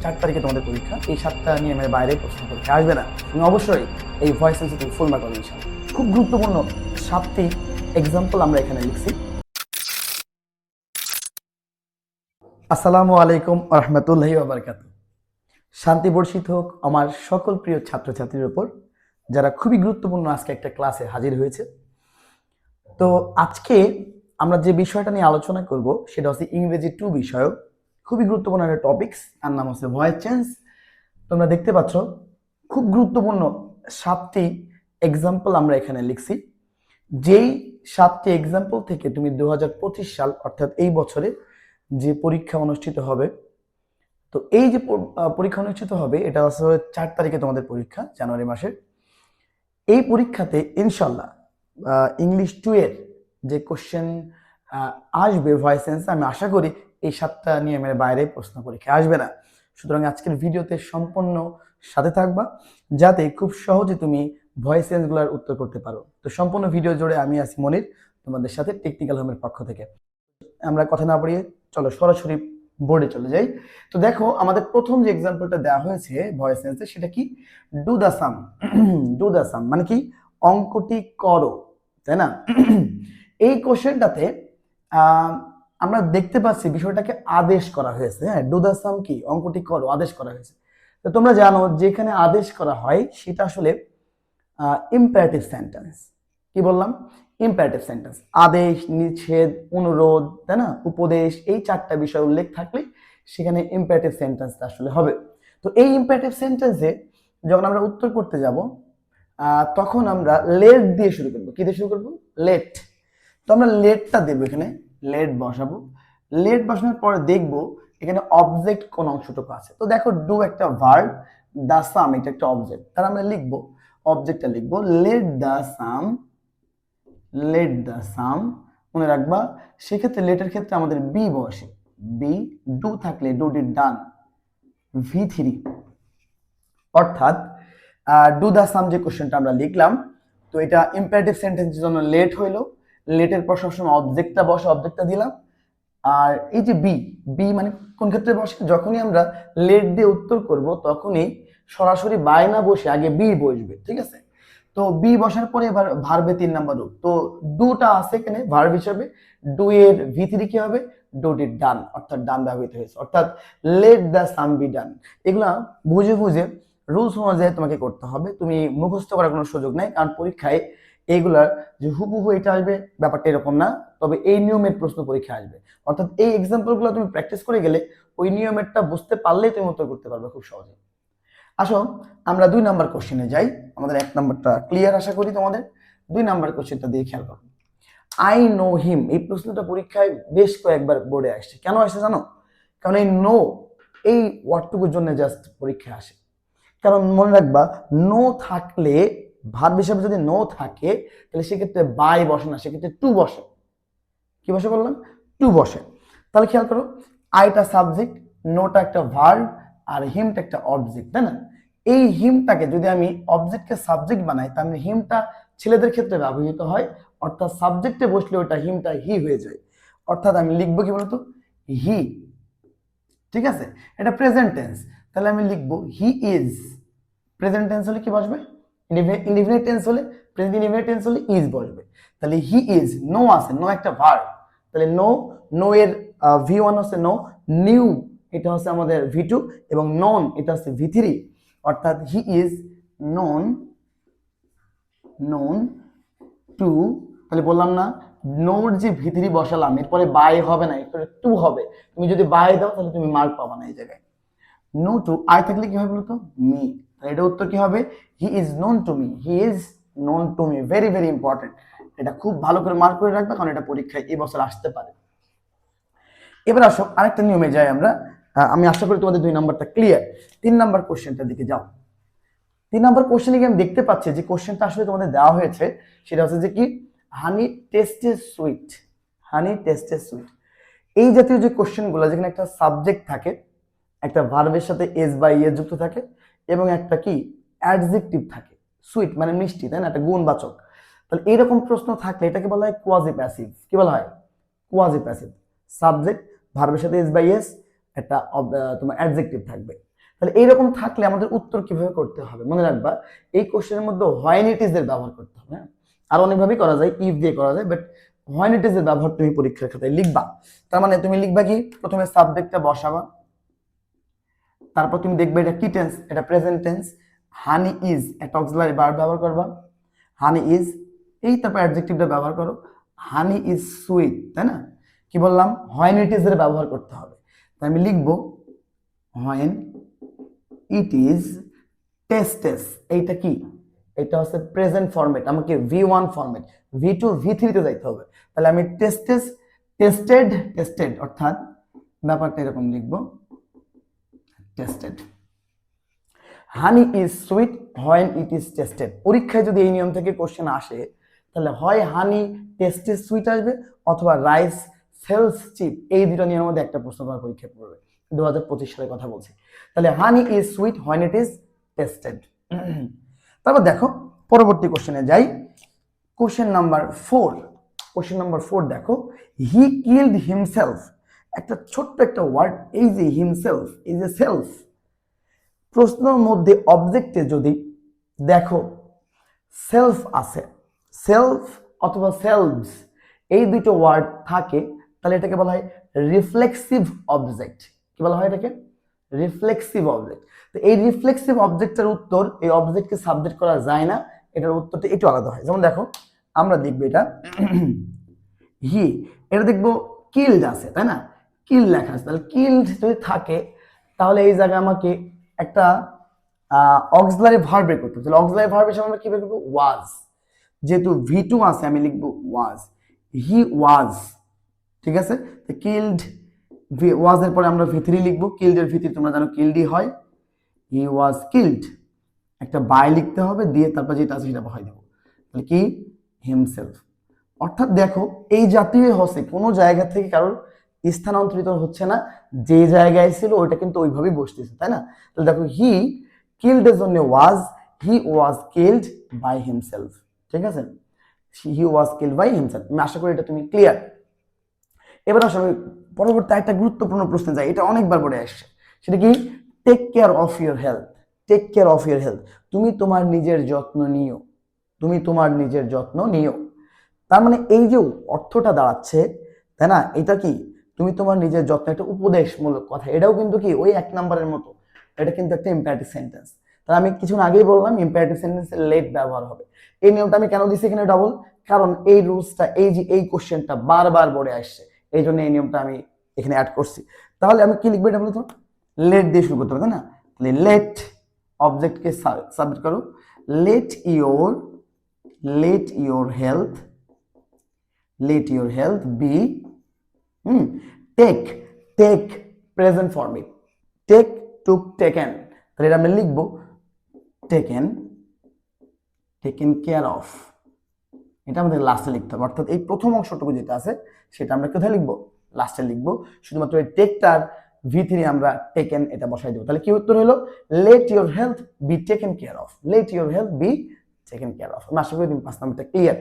4 তারিখে তোমাদের পরীক্ষা। এই 7টা নিয়মের বাইরে প্রশ্ন পরীক্ষা আসবে না। তুমি অবশ্যই এই ভয়েস সেন্সিটিভ ফুল মার্ক পাবে ইনশাআল্লাহ। খুব গুরুত্বপূর্ণ 7টি এক্সাম্পল আমরা এখানে লিখছি। আসসালামু আলাইকুম ওয়া রাহমাতুল্লাহি ওয়া বারাকাতুহু। শান্তি বর্ষিত হোক আমার সকল প্রিয় ছাত্রছাত্রীর উপর, যারা খুবই গুরুত্বপূর্ণ আজকে একটা ক্লাসে হাজির হয়েছে। তো আজকে আমরা যে বিষয়টা নিয়ে আলোচনা করব সেটা হচ্ছে ইংরেজি 2 বিষয়ক খুবই গুরুত্বপূর্ণ একটা টপিকস, তার নাম হচ্ছে ভয়েস চেঞ্জ। তোমরা দেখতে পাচ্ছ খুব গুরুত্বপূর্ণ 7টি এক্সাম্পল আমরা এখানে লিখছি। যেই 7টি এক্সাম্পল থেকে তুমি 2025 সাল অর্থাৎ এই বছরে যে পরীক্ষা অনুষ্ঠিত হবে, তো এই যে পরীক্ষা অনুষ্ঠিত হবে এটা হচ্ছে 4 তারিখে তোমাদের পরীক্ষা জানুয়ারি মাসের। এই পরীক্ষাতে ইনশাল্লাহ ইংলিশ 2 এর যে কোশ্চেন আসবে ভয়েস সেন্স, আমি আশা করি এই 7টা নিয়মের বাইরে প্রশ্ন পরীক্ষা আসবে না। সুতরাং আজকের ভিডিওতে সম্পূর্ণ সাথে থাকবা যাতে খুব সহজে তুমি ভয়েস সেন্সগুলোর উত্তর করতে পারো। তো সম্পূর্ণ ভিডিও জুড়ে আমি আছি মনির, তোমাদের সাথে টেকনিক্যাল হোমের পক্ষ থেকে। আমরা কথা না বাড়িয়ে চলো সরাসরি বোর্ডে চলে যাই। তো দেখো আমাদের প্রথম যে এক্সাম্পলটা দেওয়া হয়েছে ভয়েস সেন্সে সেটা কি, do the sum. Do the sum মানে কি, অঙ্কটি করো, তাই না? এই কোশ্চেনটাতে আমরা দেখতে পাচ্ছি বিষয়টাকে আদেশ করা হয়েছে। হ্যাঁ, ডু দ্য সাম কি, অঙ্কটি করো, আদেশ করা হয়েছে। তো তোমরা জানো যেখানে আদেশ করা হয় সেটা আসলে ইম্পারেটিভ সেন্টেন্স। কি বললাম? Imperative sentence. আদেশ, নিষেধ, অনুরোধ, তাই না, উপদেশ, এই 4টা বিষয় উল্লেখ থাকলে সেখানে ইম্পারেটিভ সেন্টেন্সটা আসলে হবে। তো এই ইম্পারেটিভ সেন্টেন্সে যখন আমরা উত্তর করতে যাব তখন আমরা লেট দিয়ে শুরু করবো। কি দিয়ে শুরু করবো? লেট। তো আমরা লেটটা দেবো, এখানে লেট বসাবো। লেট বসানোর পরে দেখবো এখানে অবজেক্ট কোন অংশটুকু আছে। তো দেখো ডু একটা ভার্ব, দা সাম এটা একটা অবজেক্ট, তাহলে আমরা লিখবো অবজেক্টটা লিখবো লেট দা সাম। লেট দা সাম মনে রাখবা, সেক্ষেত্রে লেটের ক্ষেত্রে আমাদের বি বসে, বি। ডু থাকলে ডু ডিড ডান, V3। অর্থাৎ ডু দা সাম যে কোশ্চেনটা আমরা লিখলাম, তো এটা ইম্পারেটিভ সেন্টেন্সের জন্য লেট হইলো। লেটের পর সবসময় অবজেক্টটা বসে, অবজেক্টটা দিলাম। আর এই যে বি, বি মানে কোন ক্ষেত্রে বসে? যখনই আমরা লেট দিয়ে উত্তর করব তখনই সরাসরি বাই না বসে আগে বি বসবে, ঠিক আছে? তো বি বসার পরে এবার ভার্বে 3 নাম্বার রূপ। তো ডুটা আছে এখানে ভার্ব হিসেবে, ডু এর V3 কি হবে? ডু ডিড ডান, অর্থাৎ ডান ব্যবহৃত হয়েছে, অর্থাৎ let the sum be done. এগুলা বুঝে বুঝে রুলস অনুযায়ী তোমাকে করতে হবে, তুমি মুখস্থ করার কোনো সুযোগ নাই, কারণ পরীক্ষায় এইগুলার যে হুবহু এটা আসবে ব্যাপারটা এরকম না। তবে এই নিয়মের প্রশ্ন পরীক্ষা আসবে, অর্থাৎ এই এক্সাম্পলগুলো তুমি প্র্যাকটিস করে গেলে ওই নিয়মেরটা বুঝতে পারলেই তুমি উত্তর করতে পারবে খুব সহজে। আসো আমরা 2 নাম্বার কোশ্চেনে যাই। আমাদের 1 নাম্বারটা ক্লিয়ার আশা করি তোমাদের। 2 নাম্বার কোশ্চেনটা দিয়ে খেয়াল করো। আই নো হিম, এই প্রশ্নটা পরীক্ষায় বেশ কয়েকবার বোর্ডে আসছে। কেন আসছে জানো? কারণ এই নো, এই ওয়ার্ডটুকুর জন্য জাস্ট পরীক্ষা আসে। কারণ মনে রাখবা, নো থাকলে, ভার্ব হিসাবে যদি নো থাকে তাহলে সেক্ষেত্রে বাই বসে না, সেক্ষেত্রে টু বসে। কি বসে বললাম? টু বসে। তাহলে খেয়াল করো, আইটা সাবজেক্ট, নোটা একটা ভার্ব, আর হিমটা একটা অবজেক্ট, তাই না? এই হিমটাকে যদি আমি অবজেক্টকে সাবজেক্ট বানাই তাহলে হিমটা ছেলেদের ক্ষেত্রে ব্যবহৃত হয়, অর্থাৎ সাবজেক্টে বসলে ওটা হিমটা হি হয়ে যায়। অর্থাৎ আমি লিখবো কি বলতো? হি। ঠিক আছে, এটা প্রেজেন্ট টেন্স, তাহলে আমি লিখবো হি ইজ। প্রেজেন্ট টেন্স হলে কি বসবে? ইনডিফিনিট টেন্স হলে, প্রেজেন্ট ইনডিফিনিট টেন্স হলে ইজ বসবে। তাহলে হি ইজ, নো আছে, নো একটা ভার্ব, তাহলে নো, নো এর V1 হচ্ছে নো, নিউ এটা হচ্ছে আমাদের V2, এবং নন এটা হচ্ছে V3। অর্থাৎ he is non, known to. তাহলে বললাম না, নোর যে V3 বসালাম এরপরে বাই হবে না, এরপরে টু হবে। তুমি যদি বাই দাও তাহলে তুমি মার্ক পাবা না এই জায়গায়। নো টু, আই থাকলে কি হবে বলতো? মি। এটা উত্তর কি হবে? He is known to me, he is known to me. Very very important, এটা খুব ভালো করে মার্ক করে রাখবে, কারণ এটা পরীক্ষায় এই বছর আসতে পারে। এবার আসো আরেকটা নিয়মে যাই আমরা। আমি আশা করি তোমাদের 2 নাম্বারটা ক্লিয়ার। 3 নাম্বার কোশ্চেনটার দিকে যাও। 3 নাম্বার কোশ্চেনে আমি দেখতে পাচ্ছি যে কোশ্চেনটা আসলে তোমাদের দেওয়া হয়েছে সেটা হচ্ছে যে কি, হানি টেস্টে সুইট। হানি টেস্টে সুইট, এই জাতীয় যে কোশ্চেনগুলো যেখানে একটা সাবজেক্ট থাকে, একটা ভার্বের সাথে এস বা ইয়ে যুক্ত থাকে, এবং একটা কি অ্যাডজেক্টিভ থাকে। সুইট মানে মিষ্টি, তাই না, একটা গুণবাচক। তাহলে এইরকম প্রশ্ন থাকলে এটাকে বলা হয় কোয়াজি প্যাসিভ। কি বলা হয়? Quasi passive. সাবজেক্ট, ভার্বের সাথে এস বা ইয়েস, একটা তোমার অ্যাডজেক্টিভ থাকবে। তাহলে এইরকম থাকলে আমাদের উত্তর কিভাবে করতে হবে মনে রাখবা, এই কোশ্চেনের মধ্যে হোয়েন ইট ইজ এর ব্যবহার করতে হবে। হ্যাঁ, আর অনেকভাবেই করা যায়, ইফ দিয়ে করা যায়, বাট হোয়েন ইট ইজ এর ব্যবহার তুমি পরীক্ষার খাতায় লিখবা। তার মানে তুমি লিখবা কি, প্রথমে সাবজেক্টটা বসাবা, তারপর তুমি দেখবে এটা কি টেন্স, এটা প্রেজেন্ট টেন্স। হানি ইজ একটা অক্সিলারি ভার্ব ব্যবহার করবা, হানি ইজ, এই তারপর অ্যাডজেক্টিভটা ব্যবহার করো, হানি ইজ সুইট, তাই না? কি বললাম, হোয়েন ইট ইজ এর ব্যবহার করতে হবে। তাই আমি লিখবো হোয়েন ইট ইজ টেস্টেস। এইটা কি, এটা হচ্ছে প্রেজেন্ট ফরম্যাট, আমাকে V1 ফরম্যাট, V2 V3 তে যাইতে হবে। তাহলে আমি টেস্টেস, টেস্টেড অর্থাৎ ব্যাপারটা এরকম লিখবো, tasted. Honey is sweet when it is tasted. পরীক্ষায় যদি এই নিয়ম থেকে কোশ্চেন আসে, তাহলে হয় হানি টেস্টেড সুইট আসবে, অথবা রাইস সেলস চিপ, এই দুটো নিয়মের মধ্যে একটা প্রশ্ন তোমার পরীক্ষায় পড়বে। 2025 সালের কথা বলছি। তাহলে হানি is sweet when it is tested. তারপর দেখো পরবর্তী কোশ্চেনে যাই, কোশ্চেন নাম্বার 4। কোশ্চেন নাম্বার 4 দেখো, হি কিলড হিমসেলফ। একটা ছোট্ট একটা ওয়ার্ড, এই যে হিমসেলফ, এই যে সেলফ, প্রশ্নের মধ্যে অবজেক্টে যদি দেখো সেলফ আছে, সেলফ অথবা সেলভস, এই দুটো ওয়ার্ড থাকে, তাহলে এটাকে বলা হয় রিফ্লেক্সিভ অবজেক্ট। কি বলা হয় এটাকে? Reflexive object. তো এই রিফ্লেক্সিভ অবজেক্টের উত্তর, এই অবজেক্টকে সাবজেক্ট করা যায় না, এটার উত্তরটা একটু আলাদা হয়। যেমন দেখো আমরা দেখবো এটা হি, এটা দেখবো কিল্ড আছে, তাই না? কিল লেখা আছে, তাহলে কিল্ড যদি থাকে তাহলে এই জায়গায় আমাকে একটা অক্সিলারি ভার্ব বের করতে হবে। তাহলে অক্সিলারি ভার্ব হিসেবে আমরা কি বের করবো? ওয়াজ। যেহেতু V2 আছে আমি লিখবো ওয়াজ, হি ওয়াজ। ঠিক আছে, তো কিল্ড, ওয়াজ এর পরে আমরা V3 লিখবো, কিল্ড এর V3 তোমরা জানো কিল্ডই হয়, হি ওয়াজ কিল্ড, একটা বাই লিখতে হবে, দিয়ে তারপর যেটা আছে সেটা বসাই দেবো, তাহলে কি, হিমসেলফ। অর্থাৎ দেখো এই জাতীয় হচ্ছে কোনো জায়গা থেকে কারোর স্থানান্তরিত হচ্ছে না, যে জায়গায় ছিল ওইটা কিন্তু ওইভাবেই বসতেছে, তাই না? তাহলে দেখো হি কিল্ড এর জন্য ওয়াজ, হি ওয়াজ কিল্ড বাই হিমসেলফ। ঠিক আছে, হি ওয়াজ কিল্ড বাই হিমসেলফ। আমি আশা করি এটা তুমি ক্লিয়ার। এবার আসলে পরবর্তী একটা গুরুত্বপূর্ণ প্রশ্ন যায়, এটা অনেকবার পড়ে আসছে, সেটা কি, take care of your health. Take care of your health, তুমি তোমার নিজের যত্ন নিও, তুমি তোমার নিজের যত্ন নিও। তার মানে এই যে অর্থটা দাঁড়াচ্ছে, তাই না, এটা কি, তুমি তোমার নিজের যত্ন, একটা উপদেশমূলক কথা। এটাও কিন্তু কি ওই 1 নম্বরের মতো, এটা কিন্তু একটা ইম্পারেটিভ সেন্টেন্স। তাহলে আমি কিছুক্ষণ আগেই বললাম ইম্পারেটিভ সেন্টেন্সে লেট ব্যবহার হবে। এই নিয়মটা আমি কেন দিচ্ছি এখানে ডাবল, কারণ এই রুলসটা, এই যে এই কোশ্চেনটা বারবার পড়ে আসছে, এই জন্য এই নিয়মটা আমি এখানে অ্যাড করছি। তাহলে আমি কি লিখবো এটা বলতো, লেট দিয়ে শুরু করতে হবে, তাই না? তাহলে লেট, অবজেক্টকে সাবজেক্ট করো, let your health, let your health be take, take present form, take, took, taken। তাহলে এটা আমরা লিখবো taken, taken care of, এটা আমাদের লাস্টে লিখতে হবে। অর্থাৎ এই প্রথম অংশটুকু যেটা আছে সেটা আমরা কোথায় লিখবো, লাস্টে লিখবো। শুধুমাত্র এই টেকটার V3 আমরা টেকেন এটা বসাই দেবো। তাহলে কি উত্তর হলো, let your health be taken care of, let your health be taken care of। আমি আশা করি তুমি 5 নাম্বারটা ক্লিয়ার।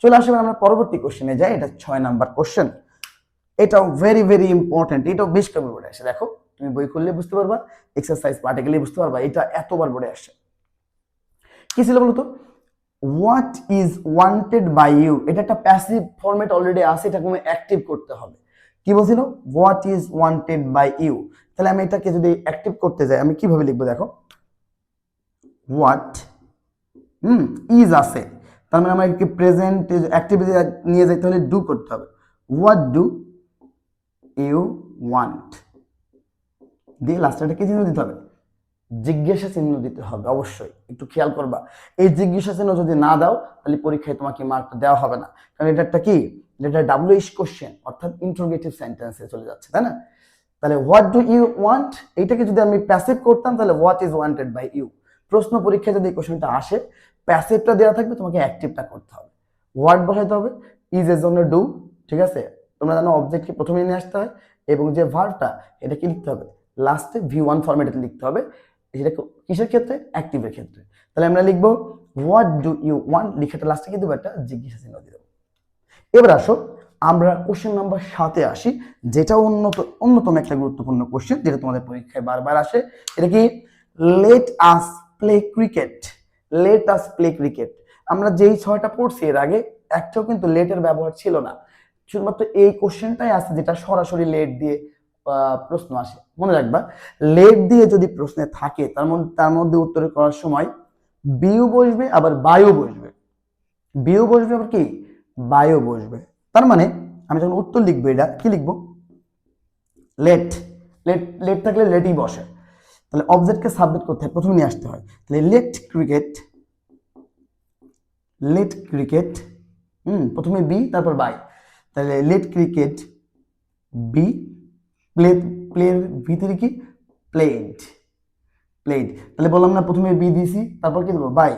চলে আসবে আমরা পরবর্তী কোশ্চেনে যাই, এটা 6 নাম্বার কোশ্চেন। এটাও ভেরি ভেরি ইম্পর্টেন্ট, এটাও বেশ কবার পড়ে আসে। দেখো তুমি বই খুললে বুঝতে পারবা, এক্সারসাইজ পার্টে গেলে বুঝতে পারবা, এটা এতবার পড়ে আসে। কি ছিল বলতো, what is wanted by you, এটা একটা প্যাসিভ ফরম্যাট অলরেডি আছে, এটা তুমি অ্যাক্টিভ করতে হবে। কি বলছিল, what is wanted by you. তাহলে আমি এটাকে যদি অ্যাক্টিভ করতে যাই আমি কিভাবে লিখবো, দেখো হোয়াট ইজ আছে, তার মানে আমাকে প্রেজেন্ট অ্যাক্টিভিটি নিয়ে যাইতে হলে ডু করতে হবে, হোয়াট ডু ইউ ওয়ান্ট, দিয়ে লাস্টে কি চিহ্ন দিতে হবে, জিজ্ঞাসা চিহ্ন দিতে হবে। অবশ্যই একটু খেয়াল করবা, এই জিজ্ঞাসা চিহ্ন যদি না দাও তাহলে পরীক্ষায় তোমাকে মার্ক দেওয়া হবে না, কারণ এটা একটা কি, এটা WH কোশ্চেন, অর্থাৎ ইন্টারোগেটিভ সেন্টেন্সে চলে যাচ্ছে, তাই না? তাহলে হোয়াট ডু ইউ ওয়ান্ট, এইটাকে যদি আমি প্যাসিভ করতাম তাহলে what is wanted by you. প্রশ্ন পরীক্ষায় যদি এই কোশ্চেনটা আসে, প্যাসিভটা দেওয়া থাকবে, তোমাকে অ্যাক্টিভটা করতে হবে, হোয়াট বসাইতে হবে, ইজ এর জন্য ডু। ঠিক আছে, তোমরা জানো অবজেক্টকে প্রথমে নিয়ে আসতে হয়, এবং যে ভার্বটা এটা কি লিখতে হবে, লাস্টে V1 ফরম্যাটে লিখতে হবে। এটা কিসের ক্ষেত্রে, অ্যাক্টিভের ক্ষেত্রে। তাহলে আমরা লিখবো হোয়াট ডু ইউ ওয়ান্ট, লিখাটা লাস্টে কি দেবো, একটা জিজ্ঞাসা চিহ্ন দিয়ে দেবো। এবার আসো আমরা কোশ্চেন নাম্বার 7-এ আসি, যেটা অন্যতম একটা গুরুত্বপূর্ণ কোশ্চেন, যেটা তোমাদের পরীক্ষায় বারবার আসে। এটা কি? Let us play cricket. Let us play cricket. আমরা যেই 6টা পড়ছি এর আগে, একটাও কিন্তু লেটের ব্যবহার ছিল না। শুধুমাত্র এই কোশ্চেনটাই আছে যেটা সরাসরি লেট দিয়ে প্রশ্ন আসে। মনে রাখবা, লেট দিয়ে যদি প্রশ্নে থাকে তার মধ্যে উত্তর করার সময় বিউ বসবে, আবার বায়ু বসবে। বিউ বসবে, আবার কি বায়ু বসবে। তার মানে আমি যখন উত্তর লিখবো, এটা কি লিখবো? লেট। লেট লেট থাকলে লেটই বসে। তাহলে অবজেক্টকে সাবমিট করতে হয়, প্রথমে নিয়ে আসতে হয়। তাহলে লেট ক্রিকেট, লেট ক্রিকেট, প্রথমে বি তারপর বাই। তাহলে লেট ক্রিকেট বি, প্লে, প্লের ভিতরে কি প্লেড, প্লেড। তাহলে বললাম না, প্রথমে বি দিছি, তারপর কি দেবো? বাই।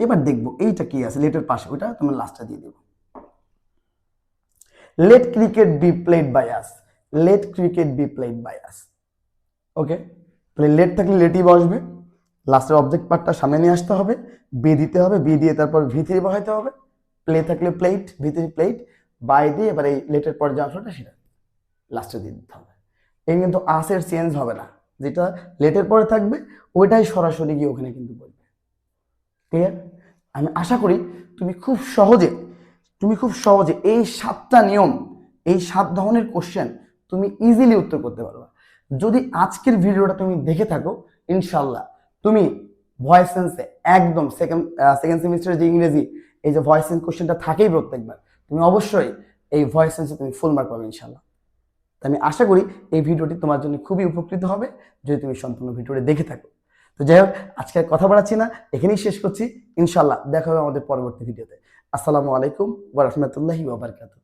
এবার দেখবো এইটা কি আছে লেটের পাশে, ওইটা তুমি লাস্টে দিয়ে দেবো। Let cricket be played by us, let cricket be played by us. Okay, তাহলে লেট থাকলে লেটই বসবে, লাস্টের অবজেক্ট পার্টটা সামনে নিয়ে আসতে হবে, বি দিতে হবে, বি দিয়ে তারপর ভিতরে বসাইতে হবে, প্লে থাকলে প্লেট, ভিতরে প্লেট, বাই দিয়ে এবার এই লেটের পর যে অংশটা সেটা লাস্টে দিয়ে দিতে হবে। এই কিন্তু আসের চেঞ্জ হবে না, যেটা লেটের পরে থাকবে ওইটাই সরাসরি গিয়ে ওখানে কিন্তু বলবে। ক্লিয়ার? আমি আশা করি তুমি খুব সহজে এই 7টা নিয়ম, এই 7 ধরনের কোশ্চেন তুমি ইজিলি উত্তর করতে পারবে। যদি আজকের ভিডিওটা তুমি দেখে থাকো, ইনশাল্লাহ তুমি ভয়েস সেন্সে একদম সেকেন্ড সেমিস্টারের যে ইংরেজি, এই যে ভয়েস সেন্স কোশ্চেনটা থাকেই প্রত্যেকবার, তুমি অবশ্যই এই ভয়েস সেন্সে তুমি ফুল মার্ক পাবে ইনশাল্লাহ। আমি আশা করি এই ভিডিওটি তোমার জন্য খুবই উপকৃত হবে যদি তুমি সম্পূর্ণ ভিডিওটি দেখে থাকো। তো যাই হোক, আজকে আর কথা বাড়াচ্ছি না, এখানেই শেষ করছি। ইনশাল্লাহ দেখা হবে আমাদের পরবর্তী ভিডিওতে। আসসালামু আলাইকুম ওয়া রাহমাতুল্লাহি ওয়া বারাকাতুহু।